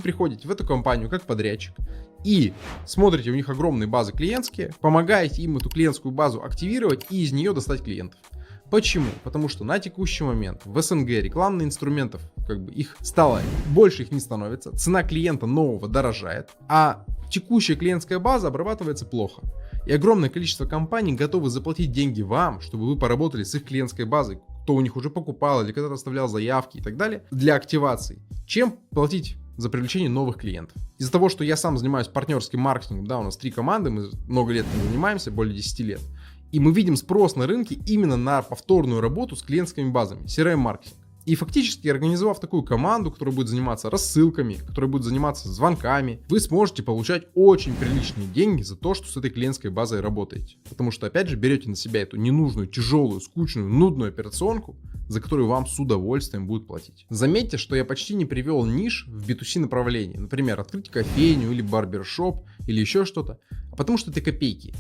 приходите в эту компанию как подрядчик и смотрите, у них огромные базы клиентские, помогаете им эту клиентскую базу активировать и из нее достать клиентов. Почему? Потому что на текущий момент в СНГ рекламных инструментов, их стало больше, их не становится, цена клиента нового дорожает, а текущая клиентская база обрабатывается плохо. И огромное количество компаний готовы заплатить деньги вам, чтобы вы поработали с их клиентской базой, кто у них уже покупал или когда-то оставлял заявки и так далее, для активации, чем платить за привлечение новых клиентов. Из-за того, что я сам занимаюсь партнерским маркетингом, да, у нас 3 команды, мы много лет этим занимаемся, более 10 лет, и мы видим спрос на рынке именно на повторную работу с клиентскими базами, CRM-маркетинг. И фактически, организовав такую команду, которая будет заниматься рассылками, которая будет заниматься звонками, вы сможете получать очень приличные деньги за то, что с этой клиентской базой работаете. Потому что, опять же, берете на себя эту ненужную, тяжелую, скучную, нудную операционку, за которую вам с удовольствием будут платить. Заметьте, что я почти не привел ниш в B2C направлении. Например, открыть кофейню или барбершоп или еще что-то. А потому что это копейки.